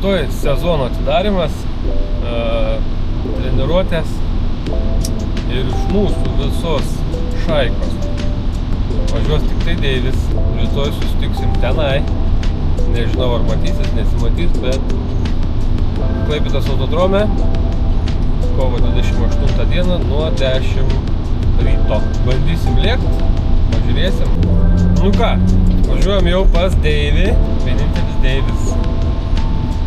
Rytoj sezono atidarimas, treniruotės ir iš mūsų visos šaikos važiuos tik tai Deivis. Rytoj susitiksim tenai. Nežinau, ar matysis, nesimatys, bet Klaipėdos autodrome kovo 28 dieną nuo 10 ryto. Bandysim lėkt, pažiūrėsim. Nu ką, važiuojam jau pas Deivį. Vienintelis Deivis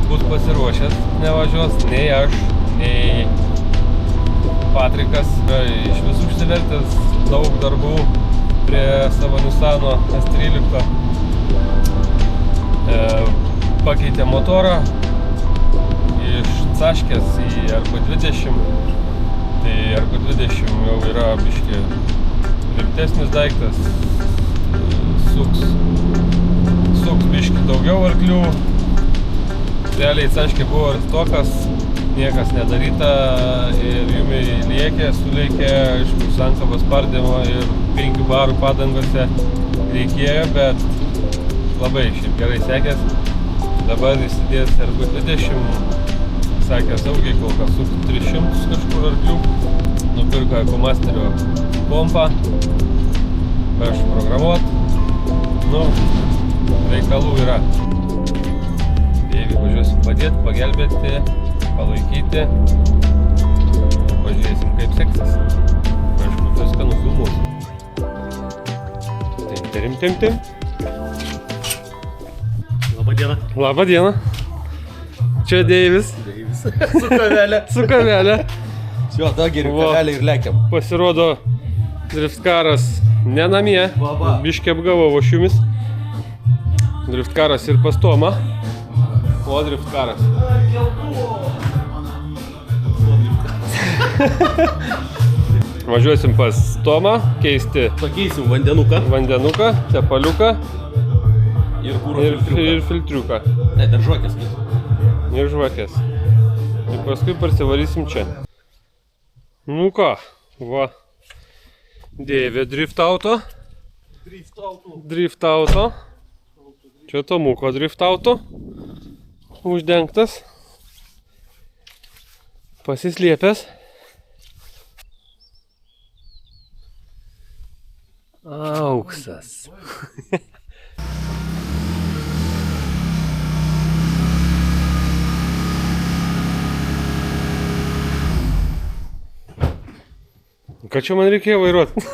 bus pasiruošęs, nevažiuos nei aš, nei Patrikas. Iš visų užsivertęs daug darbų prie savo Nissano S13. Pakeitė motorą iš Caškės į RB20. Tai RB20 jau yra biškį rimtesnis daiktas. Suks biškį daugiau arklių. Realiai Caškė buvo stokas, niekas nedaryta ir jumiai liekė, suleikė, aišku, sankabos pardėmo ir 5 barų padangose reikėjo, bet labai šiaip gerai sekės. Dabar įsidės RB20, sakė saugiai, kol kas sukti 300 kažkur arklių. Nupirko Ekomasterio pompą, aš programuot. Nu, reikalų yra. Deivi važiuosim padėti, pagelbėti, palaikyti. Pažiūrėsim, kaip seksis. Aišku, viską nufilmuosim. Tim. Labadiena. Labadiena. Čia Deivis. Su kavelė. Su kavelė. Jo, da geriau kavelė ir lekiam. Pasirodo, driftkaras ne namie. Biškį apgavo vošiumis. Driftkaras ir pas Tomą. O driftkaras. Važiuosim pas Tomą, keisti Pakeisim vandenuką, tepaliuką ir kūro ir filtriuką. Ne, dar žvakės. Ir žvakės. Ir paskui parsivarysim čia. Nu ką, va. Deivė driftauto. Driftauto. Čia Tomuko driftauto. Uždengtas. Pasislėpęs. Auksas. Ką čia man reikėjo vairuoti?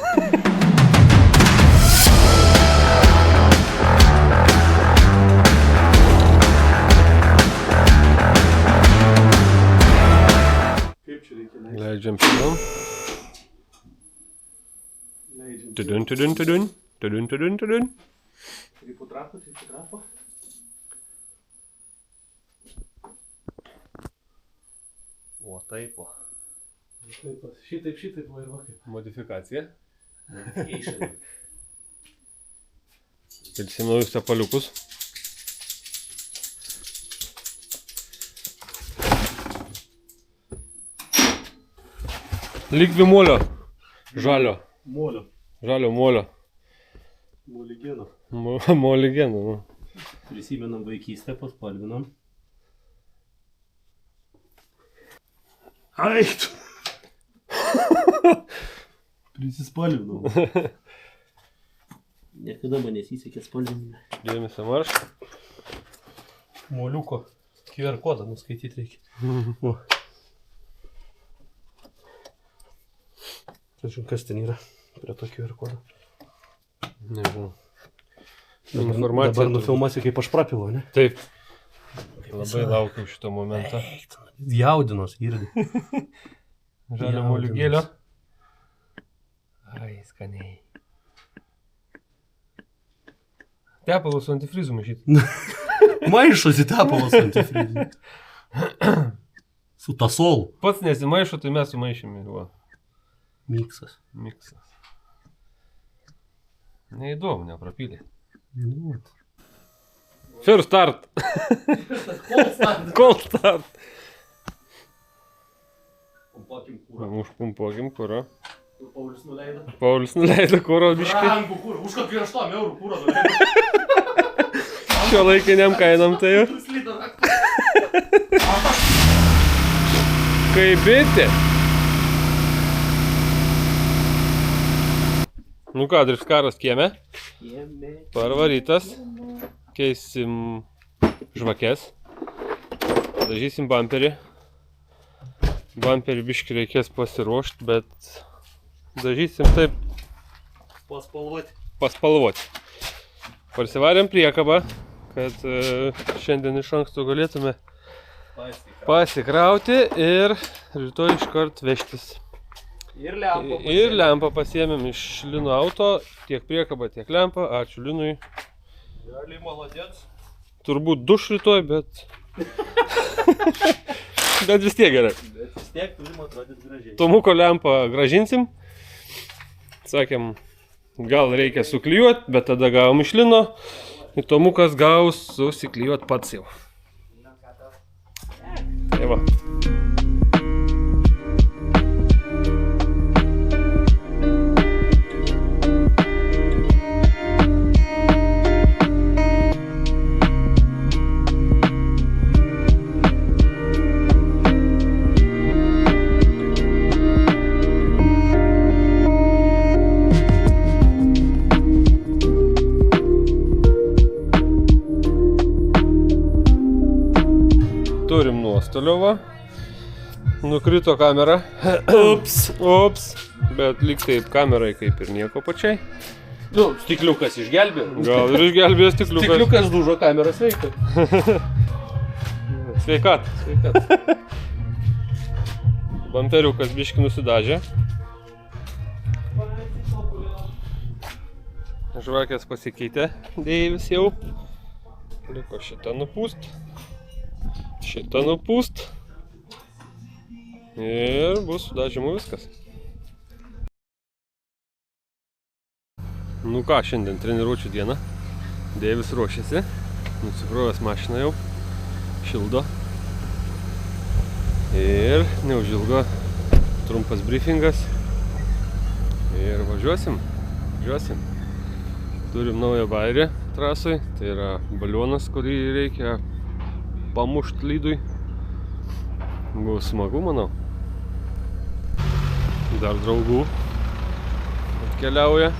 Leidžiam pilom. Tudun. Triputrapo. O taip. Šitaip vairuoja kaip. Modifikacija. Pilsim naujus tepaliukus. Likvi molio. Žalio. Molio. Moligeno. Moligeno. Prisimenam vaikystę, paspalvinam. Aišt! Prisispalvinau. Niekada man nesisekė spalvinime. Dėmesio marš. Moliuko QR kodą nuskaityti reikia. Kažin, kas ten yra prie to QR kodo? Nežinau. Dabar nufilmuosi, kaip aš prapilau, ne? Taip. Labai laukiau šito momento. Jaudinos, girdi. Žalio moliugėlio. Ai, skaniai. Tepalus su antifrizu maišyti. Maišosi tepalas antifrizu. Su tasolu. Pats nesimaišo, tai mes sumaišėme. Miksas. Neįdomu, neprapylė. First start. Cold start. Užpumpuokim kuro. Paulius nuleido kuro biškį. Rankų kuro, už kokį 8 eurų kuro nuleido. Šio laikiniam kainam tai jau. Kaip bitė. Nu ką, driftkaras kieme. Parvarytas. Keisim žvakes. Dažysim bamperį. Bamperį biškį reikės pasiruošti, bet dažysim taip paspalvoti. Parsivarėm priekabą, kad šiandien iš anksto galėtume pasikrauti ir rytoj iškart vežtis. Ir lempą pasiėmėm iš Lino auto, tiek priekabą, tiek lempą. Ačiū Linui. Gali, molodėts. Turbūt duš rytoj, bet... bet vis tiek gerai. Bet vis tiek turim atrodyti gražiai. Tomuko lempą gražinsim. Sakėm, gal reikia suklijuoti, bet tada gavom iš Lino. Ir Tomukas gaus susiklijuoti pats jau. Tai va. Turim nuostolio, va. Nukrito kamera. Ups. Bet lyg taip kamerai kaip ir nieko pačiai. Nu, stikliukas išgelbė. Gal ir išgelbėjo stikliukas. Stikliukas dužo, kamera sveika. Sveikat. Bamperiukas biški nusidažė. Žvakės pasikeitė. Deivis jau. Liko šitą nupūst. Šitą nupūst. Ir bus su dažymu viskas. Nu ką, šiandien treniruočių diena. Deivis ruošiasi. Nusikrovęs mašiną jau. Šildo. Ir neužilgo trumpas briefingas. Ir važiuosim. Turim naują bairį trasoj. Tai yra balionas, kurį reikia pamušt lydui. Bus smagu, manau. Dar draugų atkeliauja.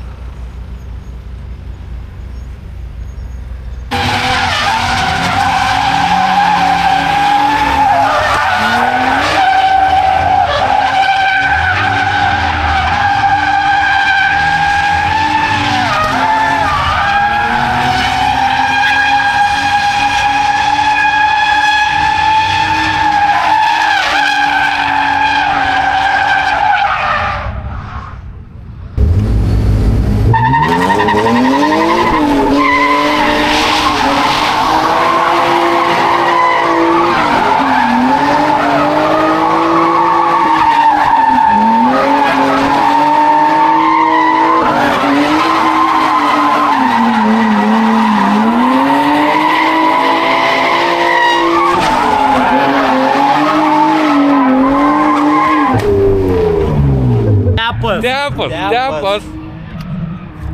Tepas.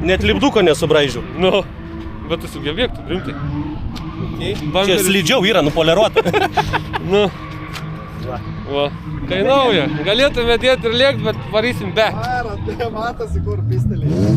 Net lipduko nesubraižiau. Nu, bet tu sugebėk, tu rimtai. Čia slidžiau yra, nupoleruota. Nu. Va. Tai nauja. Galėtume dėti ir lėkt, bet varysim be. Matosi, kur pisteliai.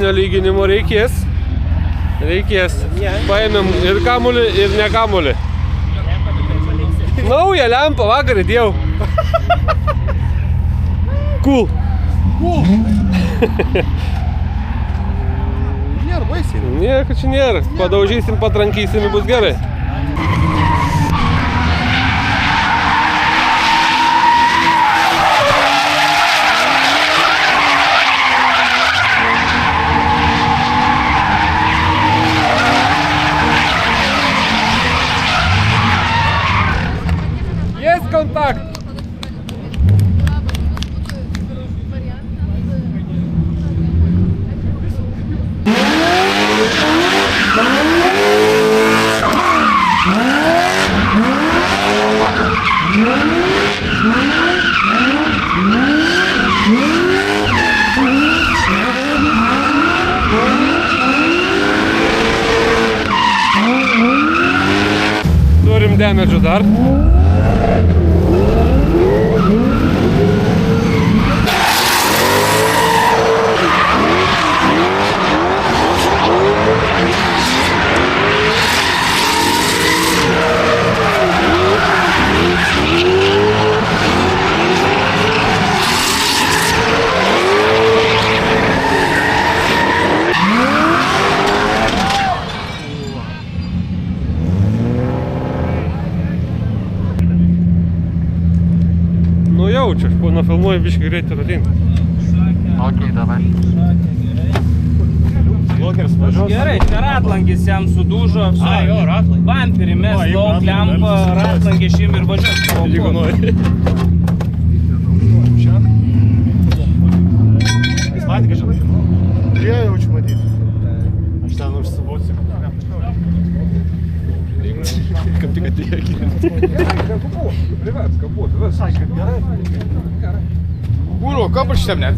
paskutinio lyginimo reikės. Paėmėm ir kamuolį, ir ne kamuolį. Naują lempą vakar įdėjau. Cool. Nėra baisiai. Nieko čia nėra. Padaužysim, patrankysim ir bus gerai. Есть контакт! Turim damedžių dar. Nu jaučiu, aš nufilmuoju biškį greit ir ateinu. Okei, davai. Gerai, čia ratlankis jam sudužo, bamperį mes daug lempą, ratlankį šim ir važiuos. Jeigu nori. Jis matė kažką? Prie jaučiu matyti. Aš ten užsibūsiu. Kaip tik atėjo gilinti. Kūro, kapas šitam net.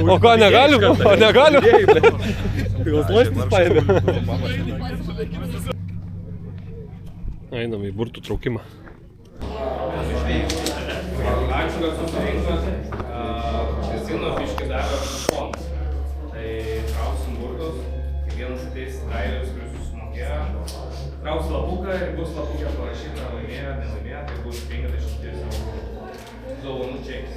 O ką, negalim? O negalim? Gal slostis paėmė. Einam į burtų traukimą. Ačiū, kad susirinkot. Kasino biškį davė kuponus. Tai krausim burtus. Kiekvienas ateis draiveris, kuris susimokėjo. Kraus lapuką ir bus lapukė parašyta laimėjo, nelaimėjo. Tai bus 50 eurų dovanų čekis.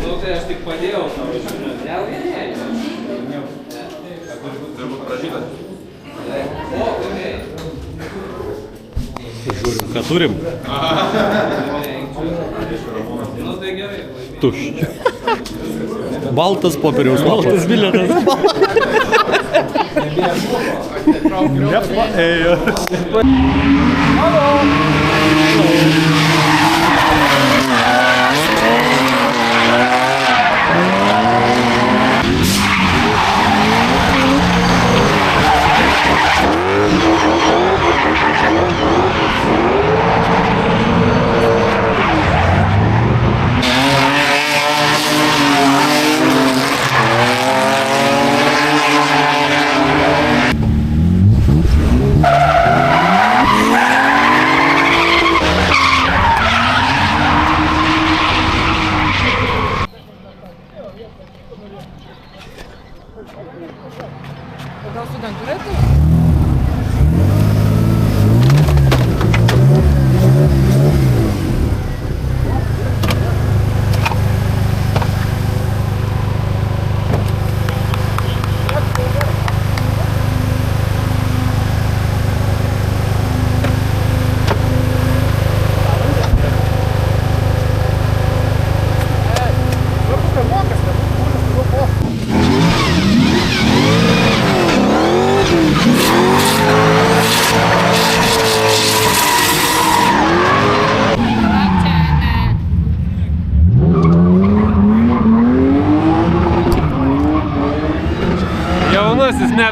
Nu tai aš tik padėjau savo žinių. Ką turim? Nu tai gerai. Tuščia. Baltas popieriaus lapas. Baltas bilietas. Ėjo.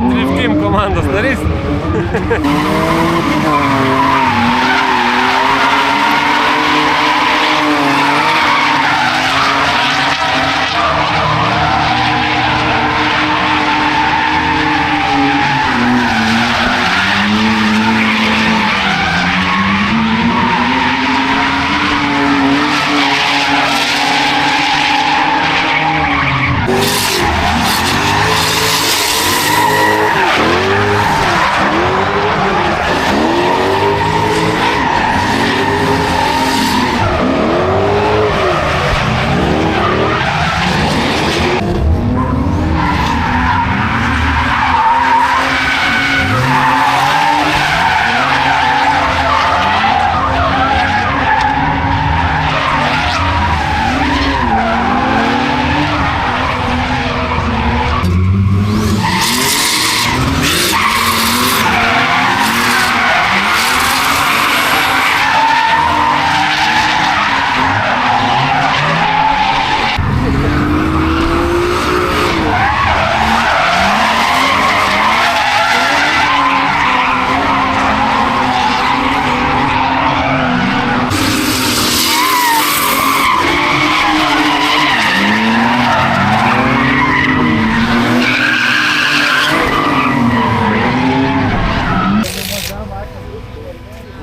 Drift Team komandos narys.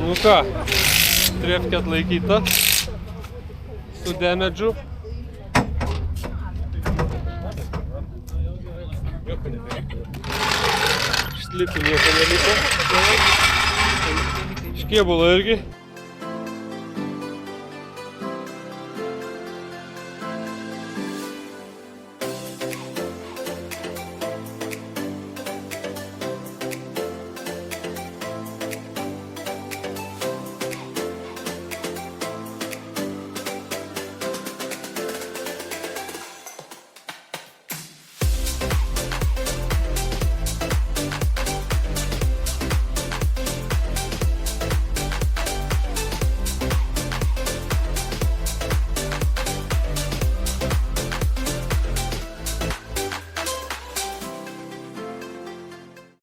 Nu ką, trefkė atlaikyta su demedžu. Šlipų nieko neliko. Škėbulo irgi